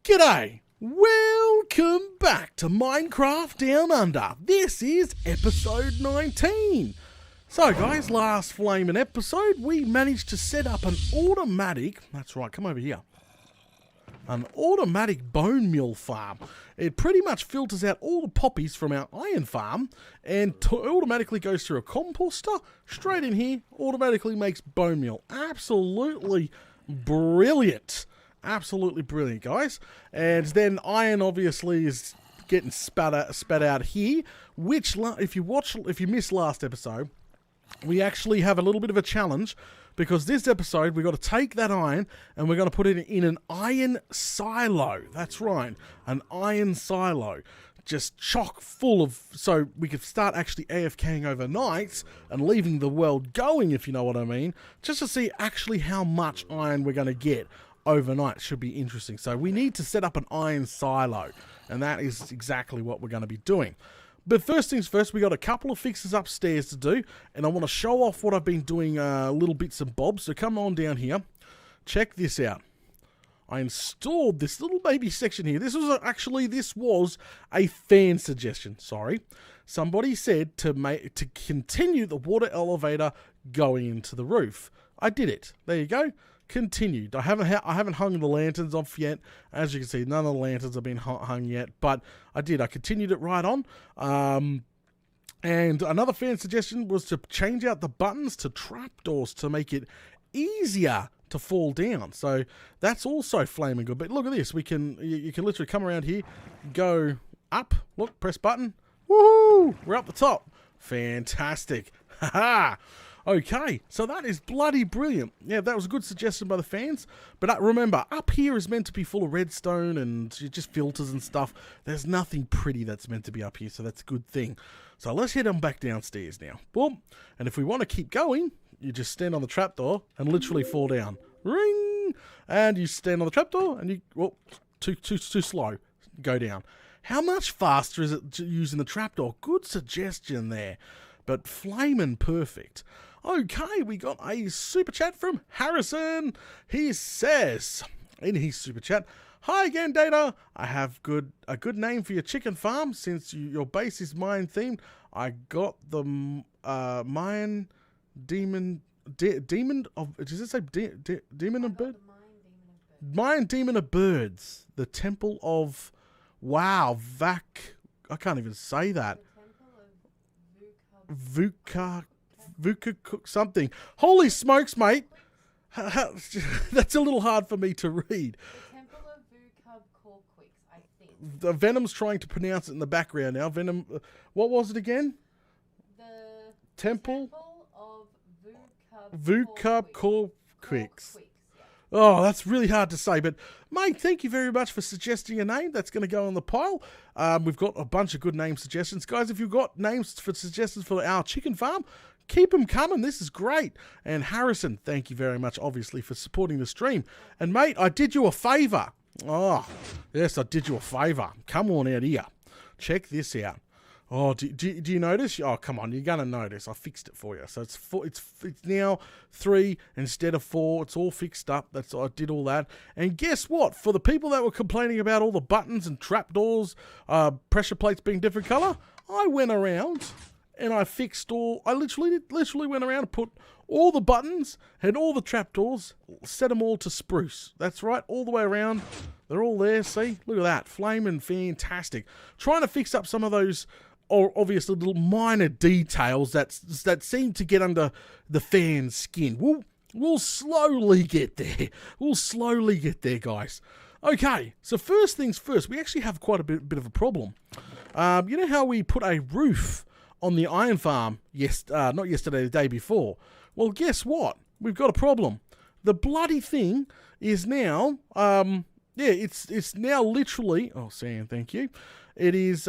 G'day! Welcome back to Minecraft Down Under. This is episode 19. So guys, last flaming episode, we managed to set up an automatic, that's right, come over here, an automatic bone meal farm. It pretty much filters out all the poppies from our iron farm and automatically goes through a composter, straight in here, automatically makes bone meal. Absolutely brilliant. Absolutely brilliant, guys. And then iron obviously is getting spat out here, which if you missed last episode, we actually have a little bit of a challenge, because this episode we've got to take that iron and we're going to put it in an iron silo. That's right, an iron silo. Just chock full of, so we could start actually AFKing overnight and leaving the world going, if you know what I mean, just to see actually how much iron we're going to get overnight. Should be interesting. So we need to set up an iron silo, and that is exactly what we're going to be doing. But first things first, we got a couple of fixes upstairs to do, and I want to show off what I've been doing, little bits and bobs. So come on down here, check this out. I installed this little baby section here. This was a fan suggestion. Sorry, somebody said to continue the water elevator going into the roof. I did it. There you go. Continued. I haven't hung the lanterns off yet. As you can see, none of the lanterns have been hung yet, but I did. I continued it right on. And another fan suggestion was to change out the buttons to trapdoors to make it easier to fall down. So that's also flaming good. But look at this. You can literally come around here, go up. Look, press button. Woohoo! We're up the top. Fantastic. Haha. Okay, so that is bloody brilliant. Yeah, that was a good suggestion by the fans. But remember, up here is meant to be full of redstone and just filters and stuff. There's nothing pretty that's meant to be up here, so that's a good thing. So let's head on back downstairs now. Boom. And if we want to keep going, you just stand on the trapdoor and literally fall down. Ring! And you stand on the trapdoor and you, well, too slow, go down. How much faster is it using the trapdoor? Good suggestion there. But flaming perfect. Okay, we got a super chat from Harrison. He says in his super chat, "Hi again, Data. I have a good name for your chicken farm. Since your base is mine themed, I got the Mayan demon of. Does it say demon of bird? Mayan demon of birds. The temple of. Wow, I can't even say that. Vuka something. Holy smokes, mate. That's a little hard for me to read. The Temple of Vukub Corquix, I think. The Venom's trying to pronounce it in the background now. Venom, what was it again? The Temple of Vukub Corquix. Yeah. Oh, that's really hard to say, but mate, thank you very much for suggesting a name. That's going to go on the pile. We've got a bunch of good name suggestions. Guys, if you've got names for suggestions for our chicken farm, keep them coming. This is great. And Harrison, thank you very much, obviously, for supporting the stream. And mate, I did you a favour. Oh, yes, I did you a favour. Come on out here. Check this out. Oh, do you notice? Oh, come on, you're going to notice. I fixed it for you. So it's now 3 instead of 4. It's all fixed up. I did all that. And guess what? For the people that were complaining about all the buttons and trapdoors, pressure plates being different colour, I went around and I fixed I literally went around and put all the buttons and all the trapdoors, set them all to spruce. That's right, all the way around. They're all there, see? Look at that. Flaming fantastic. Trying to fix up some of those, or obviously little minor details that seem to get under the fan's skin. We'll slowly get there. We'll slowly get there, guys. Okay, so first things first, we actually have quite a bit of a problem. You know how we put a roof on the iron farm? Not yesterday, the day before. Well, guess what? We've got a problem. The bloody thing is now, it's now literally. Oh, Sam, thank you. It is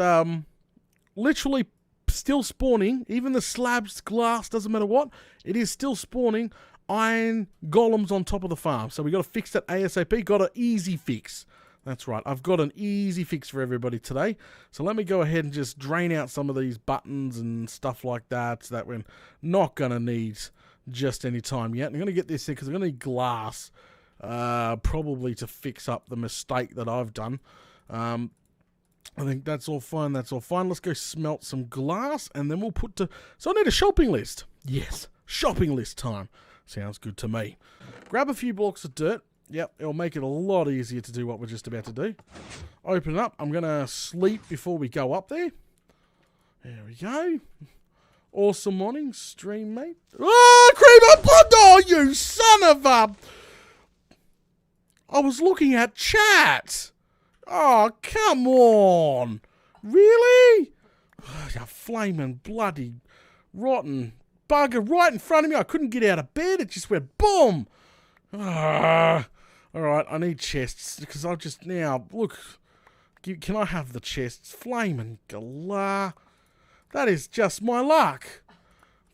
literally still spawning. Even the slabs, glass, doesn't matter what. It is still spawning iron golems on top of the farm. So we got to fix that ASAP. Got an easy fix. That's right. I've got an easy fix for everybody today. So let me go ahead and just drain out some of these buttons and stuff like that, so that we're not going to need just any time yet. I'm going to get this in because I'm going to need glass probably to fix up the mistake that I've done. I think that's all fine. That's all fine. Let's go smelt some glass, and then we'll put to... So I need a shopping list. Yes, shopping list time. Sounds good to me. Grab a few blocks of dirt. Yep, it'll make it a lot easier to do what we're just about to do. Open it up. I'm going to sleep before we go up there. There we go. Awesome morning, stream mate. Oh, creeper blood! Oh, you son of a... I was looking at chat. Oh, come on. Really? Oh, you flaming bloody rotten bugger right in front of me. I couldn't get out of bed. It just went boom. Ah. All right, I need chests because I've just now... Look, can I have the chests? Flaming galah. That is just my luck.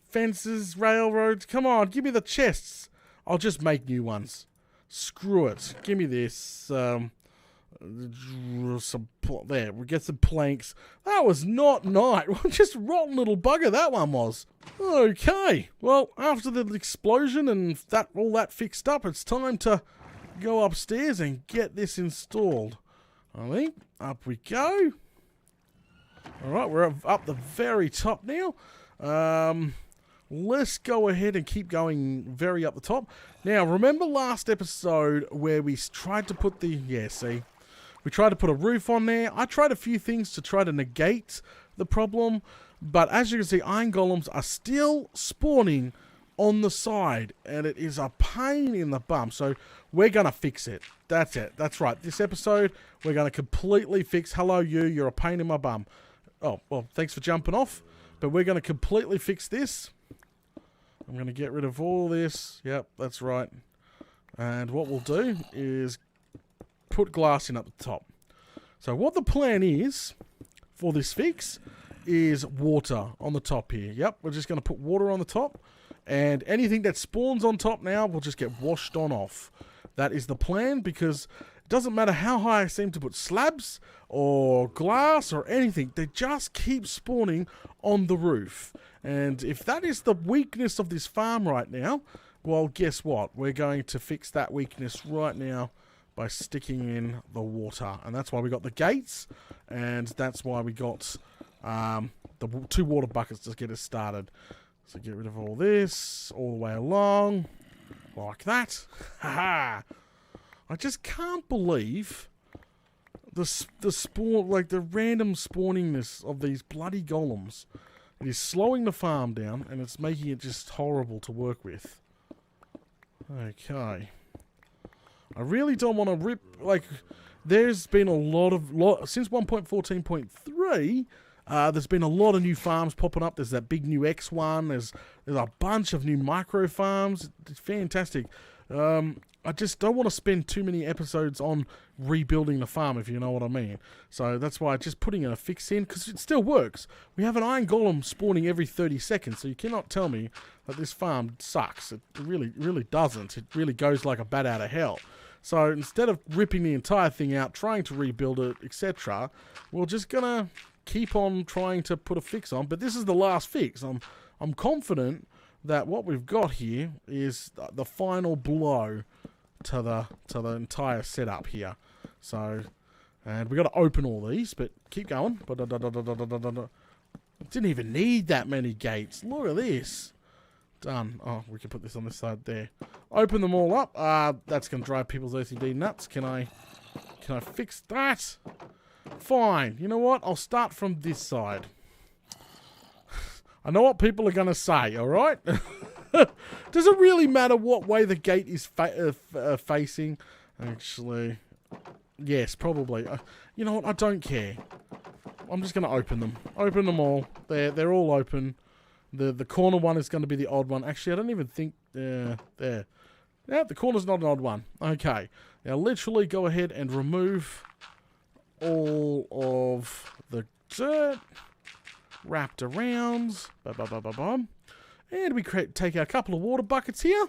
Fences, railroads. Come on, give me the chests. I'll just make new ones. Screw it. Give me this. There, we get some planks. That was not nice. Just rotten little bugger that one was. Okay. Well, after the explosion and all that fixed up, it's time to go upstairs and get this installed. I think up we go. All right, we're up the very top now. Let's go ahead and keep going very up the top. Now, remember last episode where we tried to put the... Yeah, see? We tried to put a roof on there. I tried a few things to try to negate the problem. But as you can see, iron golems are still spawning on the side. And it is a pain in the bum. So we're going to fix it. That's it. That's right. This episode, we're going to completely fix... Hello, you. You're a pain in my bum. Oh, well, thanks for jumping off. But we're going to completely fix this. I'm going to get rid of all this. Yep, that's right. And what we'll do is put glass in at the top. So what the plan is for this fix is water on the top here. Yep, we're just going to put water on the top. And anything that spawns on top now will just get washed on off. That is the plan because... Doesn't matter how high I seem to put slabs or glass or anything, they just keep spawning on the roof. And if that is the weakness of this farm right now, well, guess what? We're going to fix that weakness right now by sticking in the water. And that's why we got the gates, and that's why we got the 2 water buckets to get us started. So get rid of all this, all the way along, like that. Haha! I just can't believe the spawn, like the random spawningness of these bloody golems. It is slowing the farm down, and it's making it just horrible to work with. Okay. I really don't want to rip, like, there's been a lot since 1.14.3, there's been a lot of new farms popping up. There's that big new X one, there's a bunch of new micro farms. It's fantastic. I just don't want to spend too many episodes on rebuilding the farm, if you know what I mean. So that's why just putting a fix in, because it still works. We have an iron golem spawning every 30 seconds, so you cannot tell me that this farm sucks. It really doesn't. It really goes like a bat out of hell. So instead of ripping the entire thing out, trying to rebuild it, etc., we're just going to keep on trying to put a fix on. But this is the last fix. I'm confident that what we've got here is the final blow to the entire setup here. So, and we got to open all these, but keep going. Didn't even need that many gates. Look at this. Done. Oh, we can put this on this side there. Open them all up. That's going to drive people's OCD nuts. Can I fix that? Fine. You know what? I'll start from this side. I know what people are going to say, all right? Does it really matter what way the gate is facing? Actually, yes, probably. You know what? I don't care. I'm just going to open them. Open them all. They're all open. The corner one is going to be the odd one. Actually, I don't even think... there. Yeah, the corner's not an odd one. Okay. Now, literally go ahead and remove all of the dirt wrapped around. And we take our couple of water buckets here.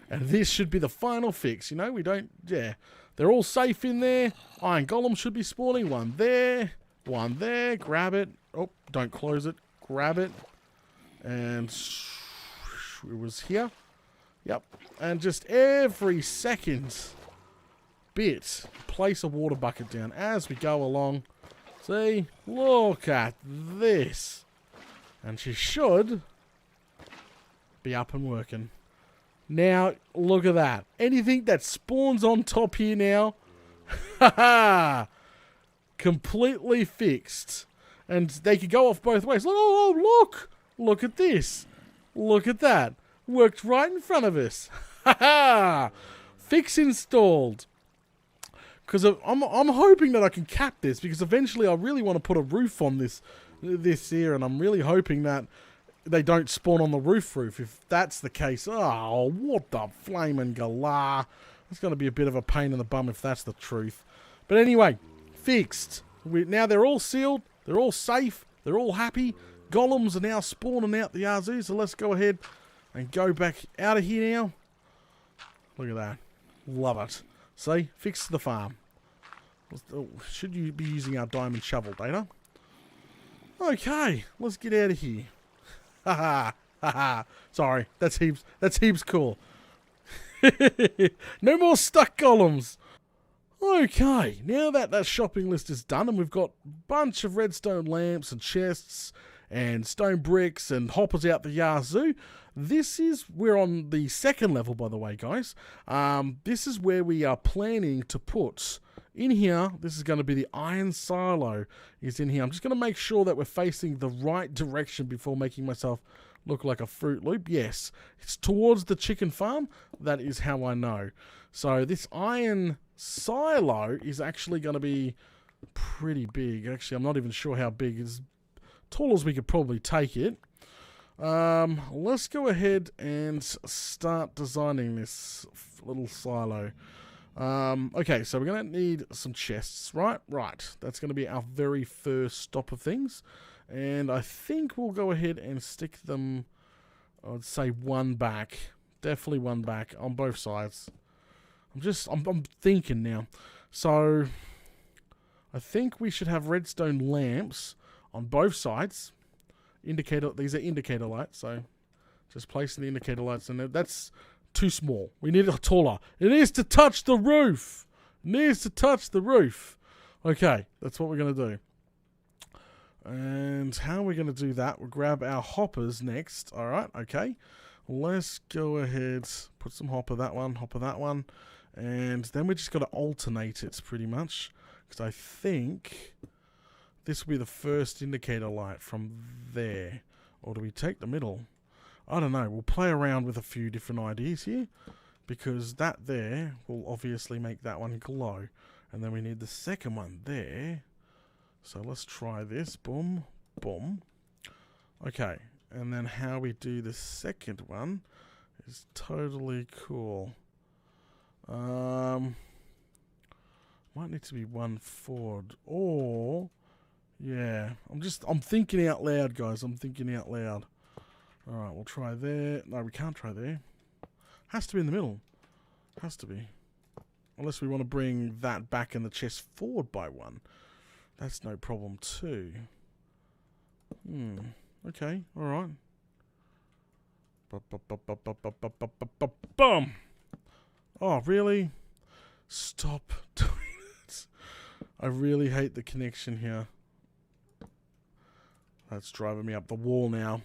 And this should be the final fix. You know, we don't... Yeah. They're all safe in there. Iron golem should be spawning. One there. One there. Grab it. Oh, don't close it. Grab it. And it was here. Yep. And just every second bit. Place a water bucket down as we go along. See? Look at this. And she should be up and working. Now, look at that. Anything that spawns on top here now, haha, completely fixed. And they could go off both ways. Oh, look! Look at this. Look at that. Worked right in front of us. Haha! Fix installed. Because I'm hoping that I can cap this, because eventually I really want to put a roof on this here, and I'm really hoping that they don't spawn on the roof. If that's the case, oh, what the flaming galah. It's going to be a bit of a pain in the bum if that's the truth. But anyway, fixed. Now they're all sealed. They're all safe. They're all happy. Golems are now spawning out the Yazoo, so let's go ahead and go back out of here now. Look at that. Love it. See? Fix the farm. Should you be using our diamond shovel, Data? Okay, let's get out of here. Haha, haha. Sorry, that's heaps cool. No more stuck golems. Okay, now that shopping list is done and we've got a bunch of redstone lamps and chests and stone bricks and hoppers out the Yazoo, we're on the second level, by the way, guys. This is where we are planning to put in here. This is going to be the iron silo is in here. I'm just going to make sure that we're facing the right direction before making myself look like a Fruit Loop. Yes, it's towards the chicken farm. That is how I know. So this iron silo is actually going to be pretty big. Actually, I'm not even sure how big. It's tall as we could probably take it. Let's go ahead and start designing this little silo. Okay, so we're going to need some chests, right? Right. That's going to be our very first stop of things. And I think we'll go ahead and stick them, I would say one back. Definitely one back on both sides. I'm thinking now. So I think we should have redstone lamps on both sides. These are indicator lights, so just placing the indicator lights in there. That's too small. We need it taller. It needs to touch the roof. It needs to touch the roof. Okay, that's what we're going to do. And how are we going to do that? We'll grab our hoppers next. All right, okay. Let's go ahead, put some hopper that one. And then we just got to alternate it pretty much. Because I think this will be the first indicator light from there. Or do we take the middle? I don't know. We'll play around with a few different ideas here. Because that there will obviously make that one glow. And then we need the second one there. So let's try this. Boom. Boom. Okay. And then how we do the second one is totally cool. Might need to be one forward. Or, yeah. I'm thinking out loud, guys. I'm thinking out loud. Alright, we'll try there. No, we can't try there. Has to be in the middle. Has to be. Unless we want to bring that back in the chest forward by one. That's no problem too. Okay, alright. Boom! Oh, really? Stop doing it. I really hate the connection here. That's driving me up the wall now.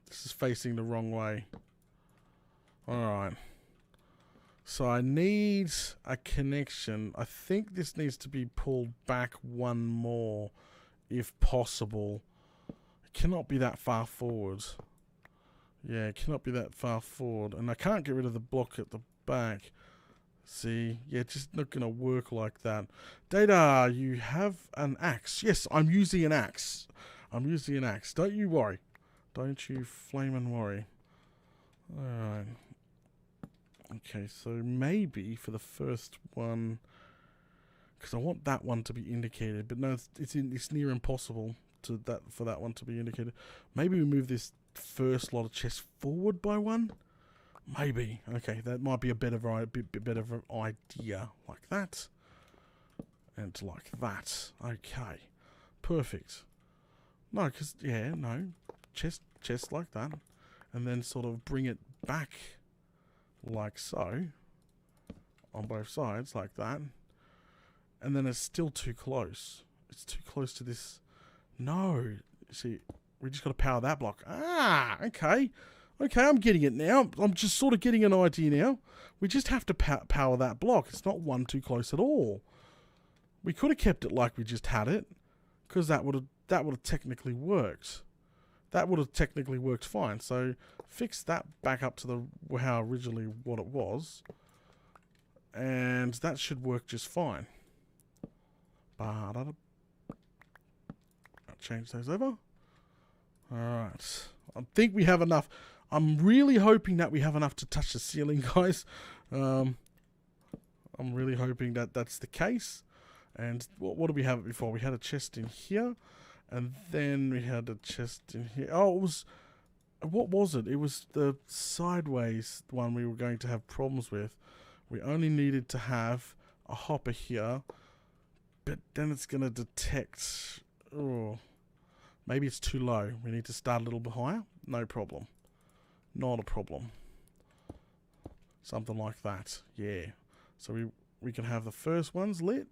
This is facing the wrong way. Alright. So I need a connection. I think this needs to be pulled back one more, if possible. It cannot be that far forward. Yeah, it cannot be that far forward. And I can't get rid of the block at the back. See? Yeah, it's just not going to work like that. Data, you have an axe. Yes, I'm using an axe. I'm using an axe. Don't you worry. Don't you flamin' worry. Alright. Okay, so maybe for the first one, because I want that one to be indicated, but no, it's near impossible for that one to be indicated. Maybe we move this first lot of chests forward by one. Maybe. Okay, that might be a bit better of an idea, like that, and like that. Okay, perfect. No, because yeah, no, chest like that, and then sort of bring it back. Like so, on both sides, like that, and then it's still too close. It's too close to this. No. See, we just got to power that block. Ah, okay. Okay, I'm getting it now. I'm just sort of getting an idea now. We just have to power that block. It's not one too close at all. We could have kept it like we just had it, because that would have technically worked. That would have technically worked fine. So fix that back up to how originally what it was, and that should work just fine. I'll change those over. All right. I think we have enough. I'm really hoping that we have enough to touch the ceiling, guys. I'm really hoping that that's the case. And what did we have before? We had a chest in here, and then we had a chest in here. Oh, it was... What was it? It was the sideways one we were going to have problems with. We only needed to have a hopper here, but then it's going to detect... Oh, maybe it's too low. We need to start a little bit higher. No problem. Not a problem. Something like that. Yeah. So we can have the first ones lit.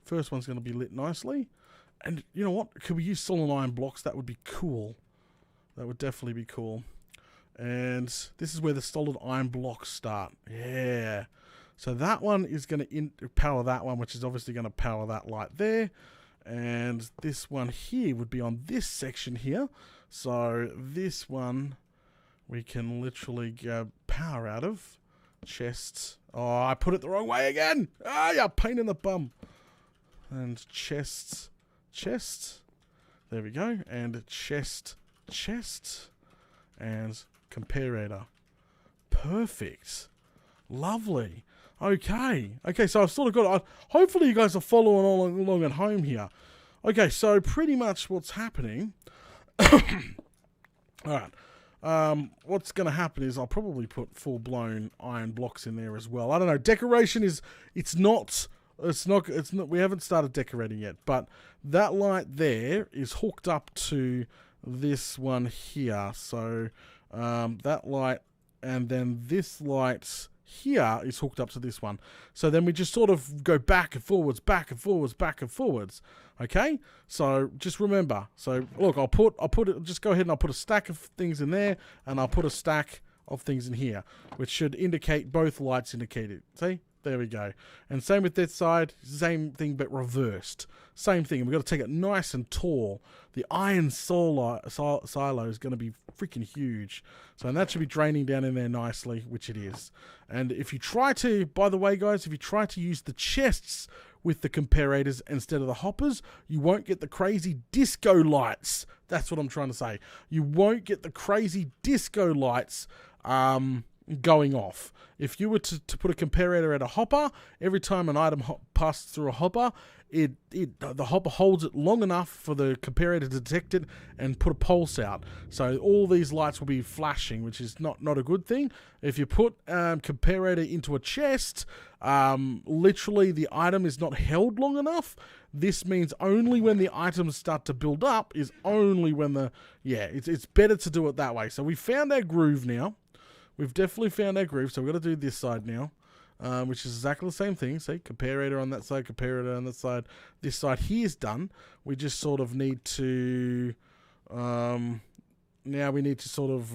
First one's going to be lit nicely. And you know what? Could we use solid iron blocks? That would be cool. That would definitely be cool. And this is where the solid iron blocks start. Yeah. So that one is going to power that one, which is obviously going to power that light there. And this one here would be on this section here. So this one we can literally go power out of. Chests. Oh, I put it the wrong way again. Ah, yeah, pain in the bum. And chests. There we go. And chest. And comparator. Perfect. Lovely. Okay, so I've sort of got... hopefully you guys are following along at home here. Okay, so pretty much what's happening... Alright. What's going to happen is I'll probably put full-blown iron blocks in there as well. I don't know. Decoration is... It's not... We haven't started decorating yet, but that light there is hooked up to this one here. So, that light... And then this light... here is hooked up to this one. So then we just sort of go back and forwards, back and forwards, back and forwards. Okay? So just remember. So look, I'll put it, just go ahead and I'll put a stack of things in there, and I'll put a stack of things in here, which should indicate both lights indicated. See? There we go. And same with this side, same thing but reversed. Same thing. We've got to take it nice and tall. The iron silo is going to be freaking huge. So and that should be draining down in there nicely, which it is. And if you try to, by the way, guys, if you try to use the chests with the comparators instead of the hoppers, you won't get the crazy disco lights. That's what I'm trying to say. You won't get the crazy disco lights going off. If you were to put a comparator at a hopper, every time an item passes through a hopper, the hopper holds it long enough for the comparator to detect it and put a pulse out. So all these lights will be flashing, which is not a good thing. If you put comparator into a chest, literally the item is not held long enough. This means only when the items start to build up is only when it's better to do it that way. So we found our groove now. We've definitely found our groove, so we've got to do this side now, which is exactly the same thing. See, comparator on that side, comparator on that side. This side here is done. We just sort of need to... now we need to sort of,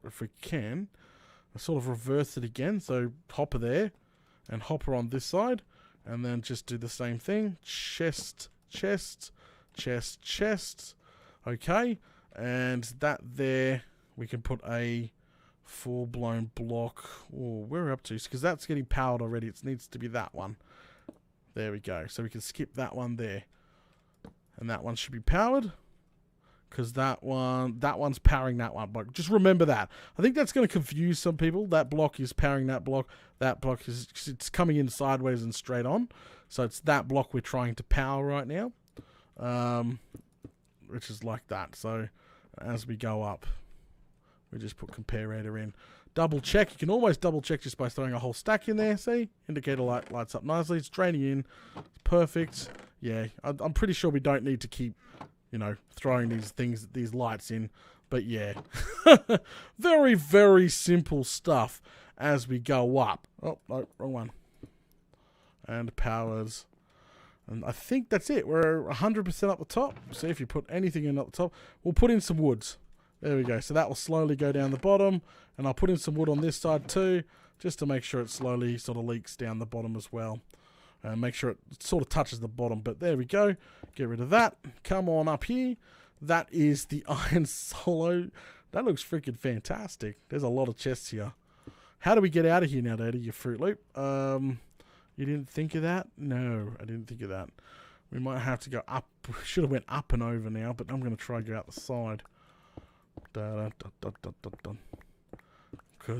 if we can, sort of reverse it again. So hopper there, and hopper on this side, and then just do the same thing. Chest. Okay, and that there, we can put a... full-blown block. Oh, where we're up to, because that's getting powered already. It needs to be that one. There we go. So we can skip that one there, and that one should be powered, because that one's powering that one. But just remember that. I think that's going to confuse some people. That block is powering that block. That block is, it's coming in sideways and straight on. So it's that block we're trying to power right now, which is like that. So as we go up, we just put comparator in. Double check. You can always double check just by throwing a whole stack in there. See? Indicator light lights up nicely. It's draining in. It's perfect. Yeah. I'm pretty sure we don't need to keep, throwing these lights in. But yeah. Very, very simple stuff as we go up. Oh, no, wrong one. and powers. And I think that's it. We're 100% up the top. See if you put anything in up the top. We'll put in some woods. There we go. So that will slowly go down the bottom. And I'll put in some wood on this side too, just to make sure it slowly sort of leaks down the bottom as well. And make sure it sort of touches the bottom. But there we go. Get rid of that. Come on up here. That is the iron silo. That looks freaking fantastic. There's a lot of chests here. How do we get out of here now, Daddy, you Fruit Loop? You didn't think of that? No, I didn't think of that. We might have to go up. Should have went up and over now, but I'm going to try and go out the side. Because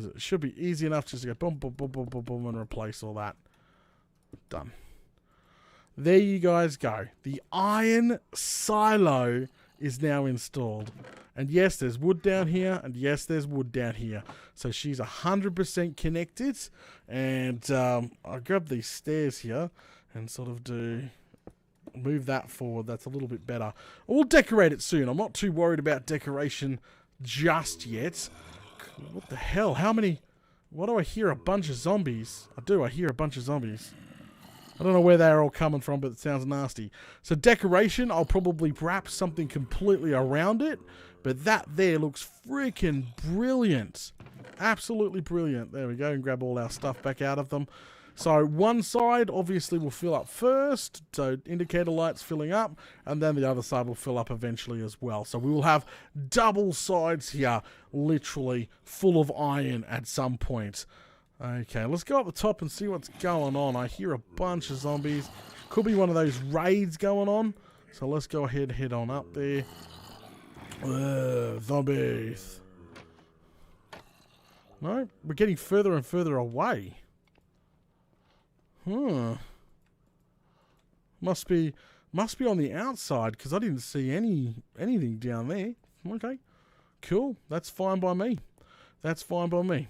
it should be easy enough just to go boom, boom, boom, boom, boom, boom, and replace all that. Done. There you guys go. The iron silo is now installed. And yes, there's wood down here, and yes, there's wood down here. So she's 100% connected. And I'll grab these stairs here and sort of move that forward. That's a little bit better. We'll decorate it soon. I'm not too worried about decoration just yet. What the hell? How many? What do I hear? A bunch of zombies. I do. I hear a bunch of zombies. I don't know where they're all coming from, but it sounds nasty. So decoration, I'll probably wrap something completely around it. But that there looks freaking brilliant. Absolutely brilliant. There we go. And grab all our stuff back out of them. So one side obviously will fill up first. So indicator lights filling up. And then the other side will fill up eventually as well. So we will have double sides here. Literally full of iron at some point. Okay, let's go up the top and see what's going on. I hear a bunch of zombies. Could be one of those raids going on. So let's go ahead and head on up there. Zombies. No, we're getting further and further away. Must be on the outside because I didn't see anything down there. Okay, cool. That's fine by me. That's fine by me.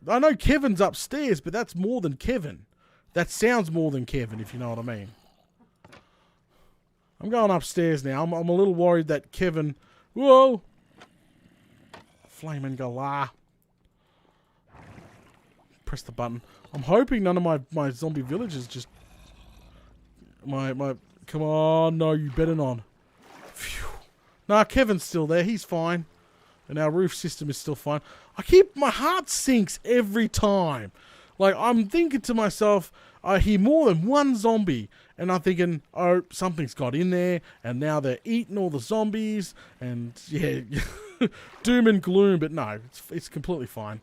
I know Kevin's upstairs, but that's more than Kevin. That sounds more than Kevin, if you know what I mean. I'm going upstairs now. I'm a little worried that Kevin... Whoa! Flaming galah. Press the button. I'm hoping none of my zombie villagers just... Come on, no, you better not. Phew. Nah, Kevin's still there. He's fine. And our roof system is still fine. My heart sinks every time. Like, I'm thinking to myself, I hear more than one zombie. And I'm thinking, oh, something's got in there. And now they're eating all the zombies. And, yeah, doom and gloom. But no, it's completely fine.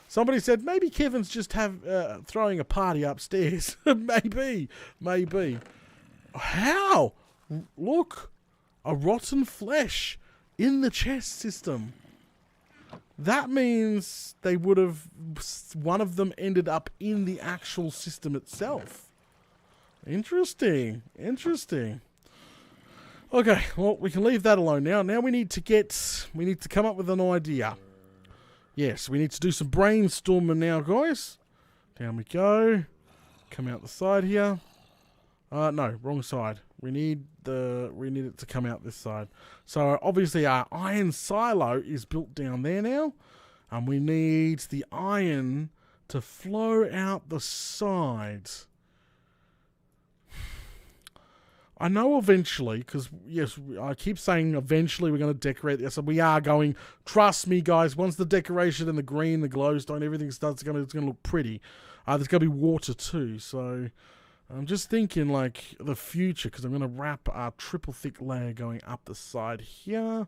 Somebody said, maybe Kevin's just throwing a party upstairs. Maybe. How? Look. A rotten flesh in the chest system. That means they would have... One of them ended up in the actual system itself. Interesting. Okay, well, we can leave that alone now. Now we need to come up with an idea. Yes, we need to do some brainstorming now, guys. Down we go. Come out the side here. No, wrong side. We need it to come out this side. So obviously our iron silo is built down there now. And we need the iron to flow out the sides. I know eventually, because yes, I keep saying eventually we're going to decorate this, and we are going. Trust me, guys. Once the decoration and the green, the glowstone, everything starts, it's going to look pretty. There's going to be water too, so I'm just thinking like the future, because I'm going to wrap our triple thick layer going up the side here.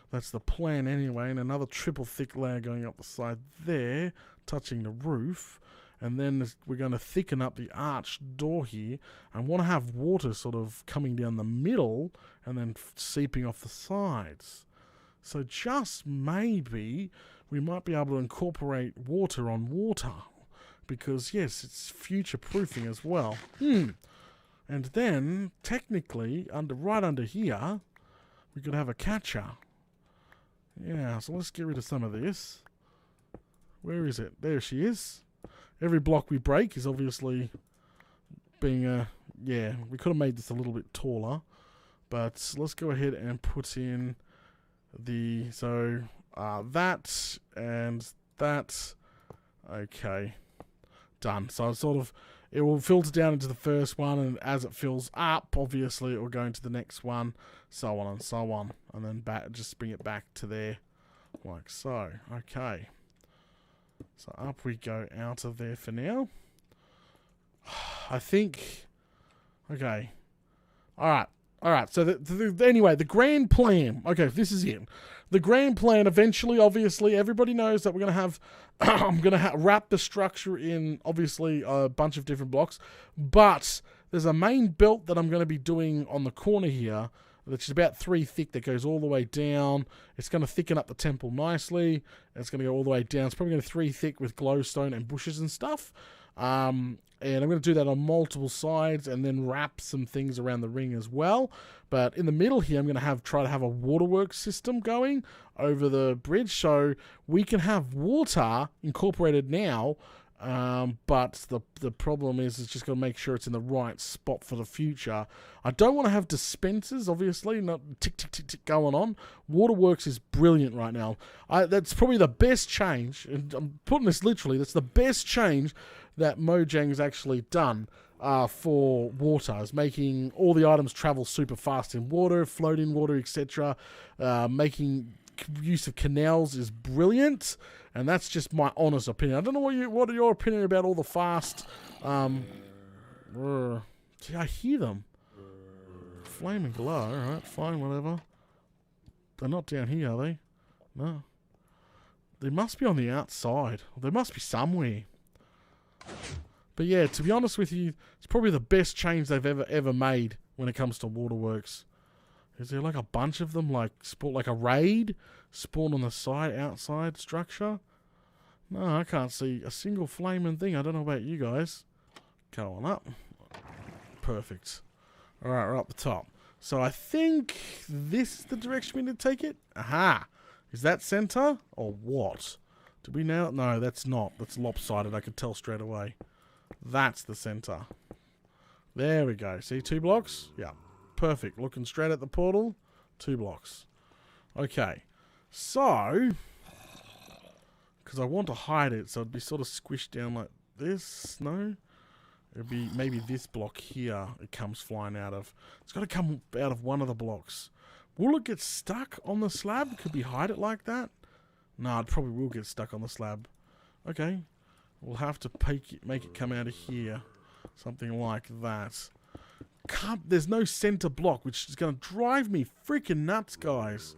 That's the plan anyway, and another triple thick layer going up the side there, touching the roof. And then we're going to thicken up the arched door here. I want to have water sort of coming down the middle and then seeping off the sides. So just maybe we might be able to incorporate water on water. Because, yes, it's future-proofing as well. And then, technically, right under here, we could have a catcher. Yeah, so let's get rid of some of this. Where is it? There she is. Every block we break is obviously being yeah, we could have made this a little bit taller. But let's go ahead and put in that and that. Okay. done. So it's sort of, it will filter down into the first one, and as it fills up, obviously it will go into the next one, so on and so on, and then back, just bring it back to there, like so. Okay. So up we go out of there for now. I think. Okay. All right. So anyway, the grand plan. Okay, this is it. The grand plan. Eventually, obviously, everybody knows that we're gonna have. I'm gonna wrap the structure in obviously a bunch of different blocks, but there's a main belt that I'm gonna be doing on the corner here, which is about 3 thick, that goes all the way down. It's going to thicken up the temple nicely. It's going to go all the way down. It's probably going to be 3 thick with glowstone and bushes and stuff. And I'm going to do that on multiple sides and then wrap some things around the ring as well. But in the middle here, I'm going to try to have a waterworks system going over the bridge, so we can have water incorporated now. But the problem is, it's just got to make sure it's in the right spot for the future. I don't want to have dispensers, obviously, not tick, tick, tick, tick going on. Waterworks is brilliant right now. That's probably the best change, and I'm putting this literally, that's the best change that Mojang's actually done for water, is making all the items travel super fast in water, float in water, etc. Making use of canals is brilliant. And that's just my honest opinion. I don't know what are your opinion about all the fast... See, I hear them. Flame and glow. Alright, fine, whatever. They're not down here, are they? No. They must be on the outside. They must be somewhere. But yeah, to be honest with you, it's probably the best change they've ever made when it comes to waterworks. Is there like a bunch of them, like a raid spawn on the outside structure? No, I can't see a single flaming thing. I don't know about you guys. Go on up. Perfect. Alright, we're up the top. So I think this is the direction we need to take it. Aha! Is that center? Or what? Did we now? No, that's not. That's lopsided. I could tell straight away. That's the center. There we go. See, 2 blocks? Yeah. Perfect. Looking straight at the portal. 2 blocks. Okay. So, because I want to hide it, so it'd be sort of squished down like this. No? It'd be maybe this block here it comes flying out of. It's got to come out of one of the blocks. Will it get stuck on the slab? Could we hide it like that? No, it probably will get stuck on the slab. Okay. We'll have to make it come out of here. Something like that. There's no center block, which is going to drive me freaking nuts, guys.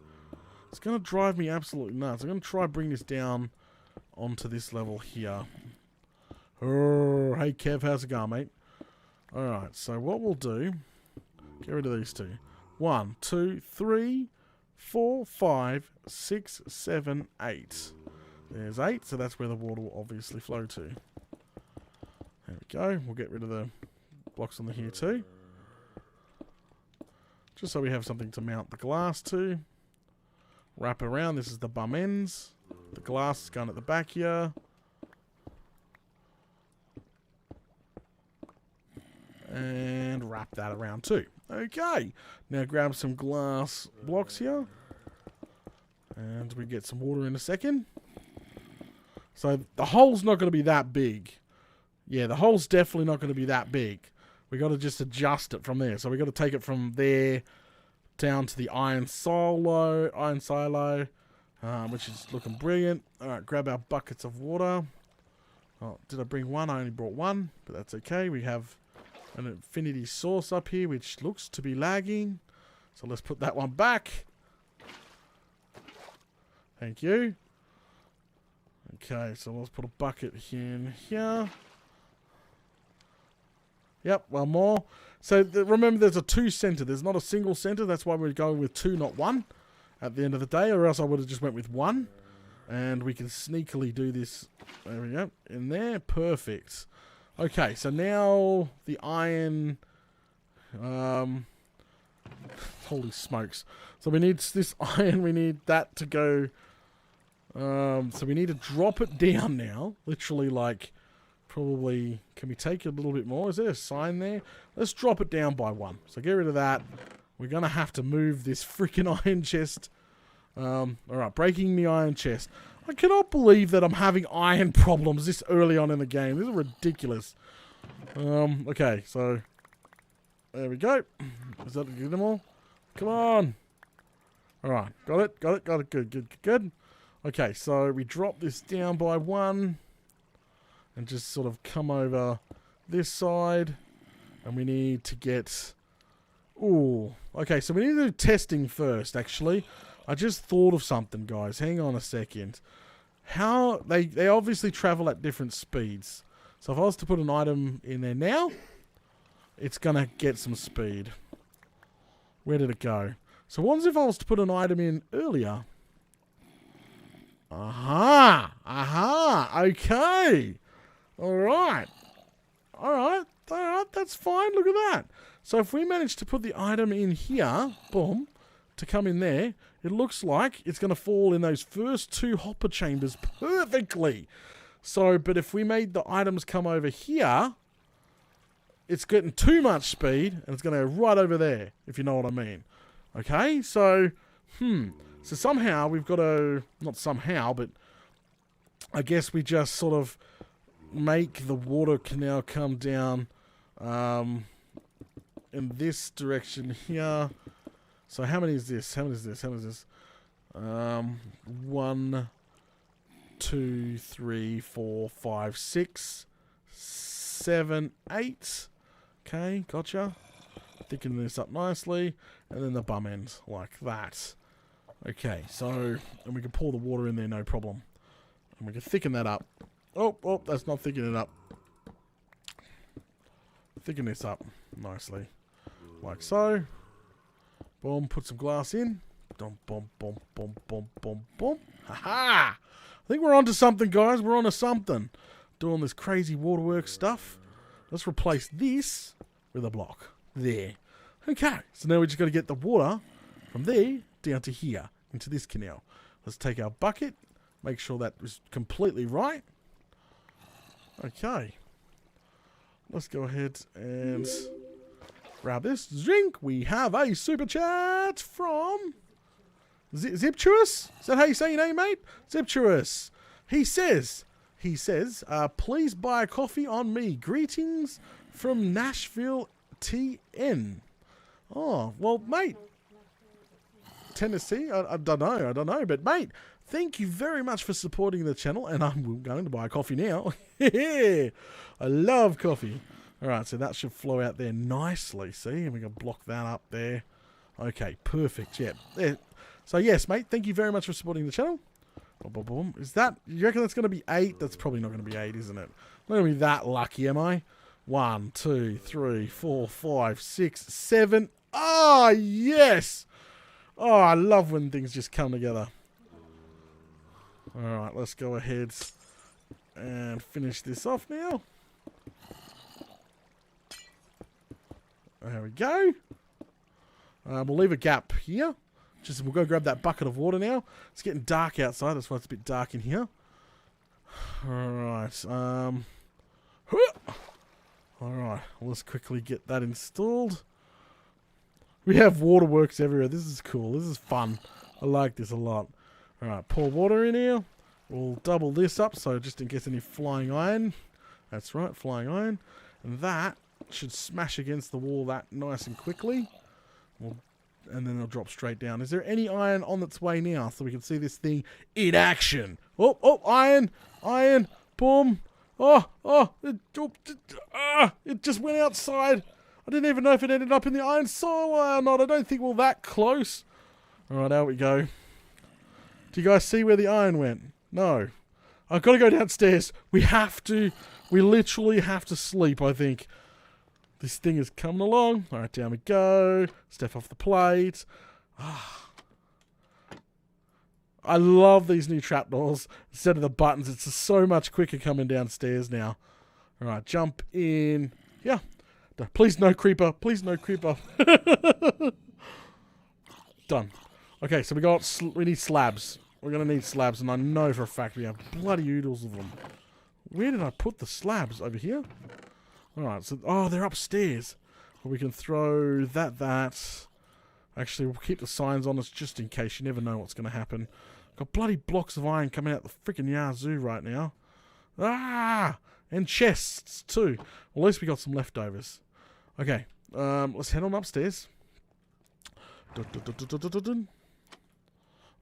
It's going to drive me absolutely nuts. I'm going to try bring this down onto this level here. Oh, hey Kev, how's it going, mate? Alright, so what we'll do... Get rid of these 2. 1, 2, 3, 4, 5, 6, 7, 8. There's 8, so that's where the water will obviously flow to. There we go. We'll get rid of the blocks on the here too. Just so we have something to mount the glass to. Wrap around. This is the bum ends. The glass is going at the back here. And wrap that around too. Okay. Now grab some glass blocks here. And we get some water in a second. So the hole's not going to be that big. Yeah, the hole's definitely not going to be that big. We got to just adjust it from there. So we got to take it from there down to the iron silo, which is looking brilliant. All right, grab our buckets of water. Oh, did I bring one? I only brought one, but that's okay. We have an infinity source up here, which looks to be lagging. So let's put that one back. Thank you. Okay, so let's put a bucket here in here. Yep, one more. So remember, there's a 2 center. There's not a single center. That's why we're going with 2, not 1 at the end of the day, or else I would have just went with 1. And we can sneakily do this. There we go. In there. Perfect. Okay, so now the iron... holy smokes. So we need this iron. We need that to go... so we need to drop it down now. Literally, like... Probably, can we take it a little bit more? Is there a sign there? Let's drop it down by 1. So get rid of that. We're going to have to move this freaking iron chest. Alright, breaking the iron chest. I cannot believe that I'm having iron problems this early on in the game. This is ridiculous. Okay, so there we go. Is that get them all? Come on. Alright, got it. Good. Okay, so we drop this down by 1 and just sort of come over this side, and we need to get... Ooh, okay, so we need to do testing first, actually. I just thought of something, guys. Hang on a second. How... They obviously travel at different speeds. So if I was to put an item in there now, it's going to get some speed. Where did it go? So what if I was to put an item in earlier? Aha! Okay! Alright, that's fine. Look at that. So if we manage to put the item in here, boom, to come in there, it looks like it's going to fall in those first 2 hopper chambers perfectly. So, but if we made the items come over here, it's getting too much speed, and it's going to go right over there, if you know what I mean. Okay, so, so somehow we've got to, not somehow, but I guess we just sort of make the water canal come down in this direction here. So how many is this? 1, 2, 3, 4, 5, 6, 7, 8. Okay, gotcha. Thickening this up nicely. And then the bum end, like that. Okay, so, and we can pour the water in there, no problem. And we can thicken that up. Oh, that's not thickening it up. Thicken this up nicely. Like so. Boom, put some glass in. Boom, boom, boom, boom, boom, boom, boom. Ha-ha! I think we're onto something, guys. We're onto something. Doing this crazy waterworks stuff. Let's replace this with a block. There. Okay, so now we just got to get the water from there down to here, into this canal. Let's take our bucket, make sure that is completely right. Okay. Let's go ahead and grab this. Drink. We have a super chat from Ziptuous. Is that how you say your name, mate? Ziptuous. He says, please buy a coffee on me. Greetings from Nashville, TN. Oh, well, mate. Tennessee? I don't know. But, mate, thank you very much for supporting the channel. And I'm going to buy a coffee now. I love coffee. All right, so that should flow out there nicely. See? And we can block that up there. Okay, perfect. Yeah. There. So, yes, mate, thank you very much for supporting the channel. Boom, boom, boom. Is that... You reckon that's going to be 8? That's probably not going to be 8, isn't it? I'm not going to be that lucky, am I? 1, 2, 3, 4, 5, 6, 7. Ah, yes! Oh, I love when things just come together. Alright, let's go ahead and finish this off now. There we go. We'll leave a gap here. We'll go grab that bucket of water now. It's getting dark outside. That's why it's a bit dark in here. Alright. Alright. Let's quickly get that installed. We have waterworks everywhere. This is cool. This is fun. I like this a lot. Alright. Pour water in here. We'll double this up so just in case any flying iron. That's right. Flying iron. And that should smash against the wall that nice and quickly. And then it'll drop straight down. Is there any iron on its way now so we can see this thing in action? Oh, iron, boom. It just went outside. I didn't even know if it ended up in the iron soil or not. I don't think we're that close. All right, out we go. Do you guys see where the iron went? No. I've got to go downstairs. We literally have to sleep, I think. This thing is coming along. All right, down we go. Step off the plate. I love these new trapdoors. Instead of the buttons, it's just so much quicker coming downstairs now. All right, jump in. Yeah. Please no creeper. Please no creeper. Done. Okay, so we need slabs. We're going to need slabs, and I know for a fact we have bloody oodles of them. Where did I put the slabs? Over here? Alright, so... they're upstairs. Well, we can throw that. Actually, we'll keep the signs on us just in case. You never know what's going to happen. Got bloody blocks of iron coming out the freaking yazoo right now. Ah! And chests too. Well, at least we got some leftovers. Okay, let's head on upstairs.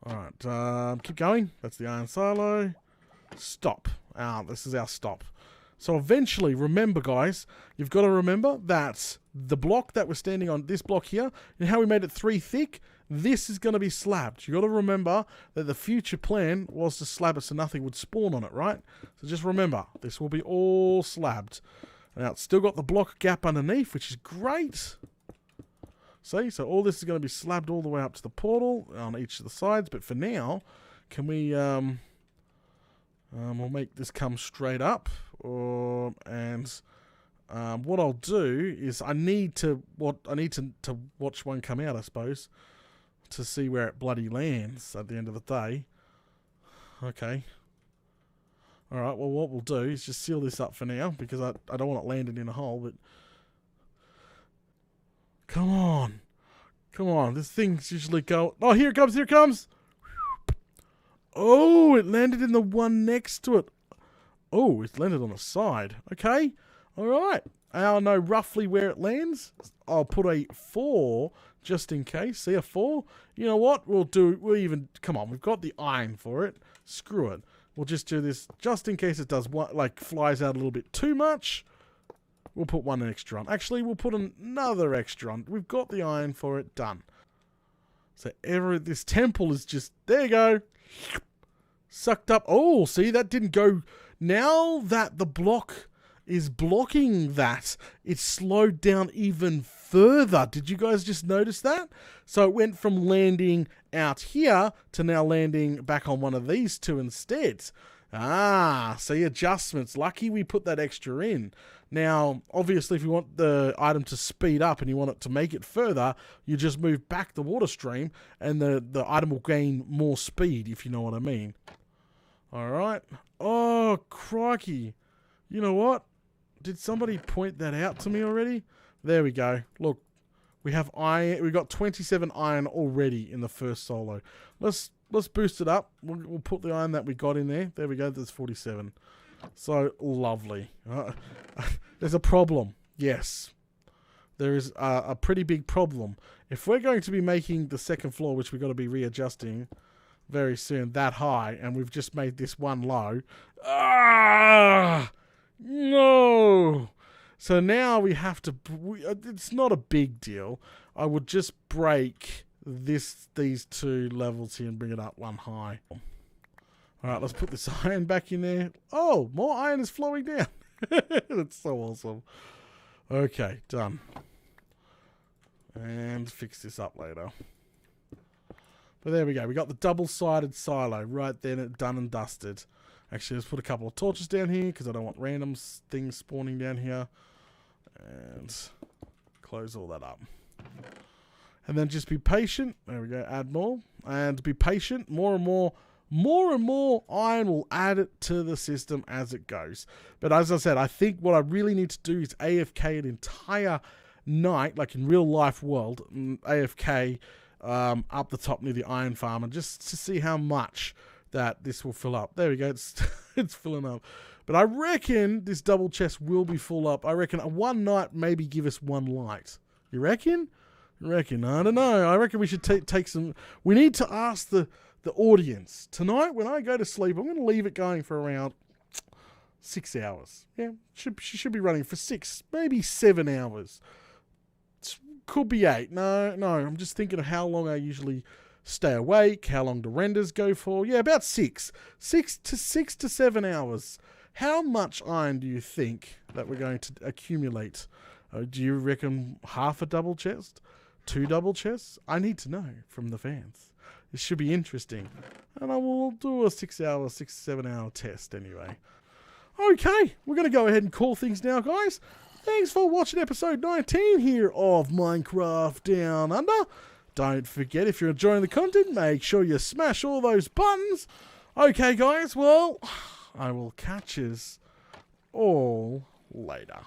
Alright, keep going. That's the iron silo. Stop. This is our stop. So eventually, remember guys, you've got to remember that the block that we're standing on, this block here, and how we made it 3 thick, this is going to be slabbed. You've got to remember that the future plan was to slab it so nothing would spawn on it, right? So just remember, this will be all slabbed. Now, it's still got the block gap underneath, which is great. See, so all this is going to be slabbed all the way up to the portal on each of the sides. But for now, can we, we'll make this come straight up. And what I'll do is I need to watch one come out, I suppose, to see where it bloody lands at the end of the day. Okay. Alright, well what we'll do is just seal this up for now, because I don't want it landing in a hole, but... Come on. Come on, this thing's usually go... Oh, here it comes, here it comes! Oh, it landed in the one next to it. Oh, it landed on the side. Okay, alright. I'll know roughly where it lands. I'll put a 4 just in case. See, a 4? You know what? Come on, we've got the iron for it. Screw it. We'll just do this just in case it does, flies out a little bit too much. We'll put 1 extra on. Actually, we'll put another extra on. We've got the iron for it. Done. So this temple is just... There you go. Sucked up. Oh, see, that didn't go... Now that the block is blocking that, it's slowed down even further. Did you guys just notice that? So it went from landing out here to now landing back on one of these two instead. See, adjustments. Lucky we put that extra in. Now, obviously, if you want the item to speed up and you want it to make it further, you just move back the water stream and the item will gain more speed, if you know what I mean. Alright. Oh, crikey. You know what? Did somebody point that out to me already? There we go. Look, we have iron. We got 27 iron already in the first solo. Let's boost it up. We'll put the iron that we got in there. There we go. There's 47. So lovely. There's a problem. Yes. There is a pretty big problem. If we're going to be making the second floor, which we've got to be readjusting very soon, that high, and we've just made this one low. No! So now we have to... it's not a big deal. I would just break these 2 levels here and bring it up 1 high. Alright, let's put this iron back in there. Oh, more iron is flowing down. That's so awesome. Okay, done. And fix this up later. But there we go. We got the double-sided silo right there, done and dusted. Actually, let's put a couple of torches down here because I don't want random things spawning down here. And close all that up. And then just be patient. There we go. Add more. And be patient. More and more iron will add it to the system as it goes. But as I said, I think what I really need to do is AFK an entire night, like in real life world, AFK up the top near the iron farm, and just to see how much that this will fill up. There we go. It's filling up. But I reckon this double chest will be full up. I reckon one night maybe give us 1 light. You reckon? I don't know. I reckon we should take some... We need to ask the audience. Tonight, when I go to sleep, I'm going to leave it going for around 6 hours. Yeah, she should be running for 6, maybe 7 hours. Could be 8. No, I'm just thinking of how long I usually stay awake, how long the renders go for. Yeah, about 6. 6 to 7 hours. How much iron do you think that we're going to accumulate? Do you reckon half a double chest? 2 double chests? I need to know from the fans. This should be interesting. And I will do a 6 to 7 hour test anyway. Okay, we're going to go ahead and call things now, guys. Thanks for watching episode 19 here of Minecraft Down Under. Don't forget, if you're enjoying the content, make sure you smash all those buttons. Okay, guys, well, I will catch us all later.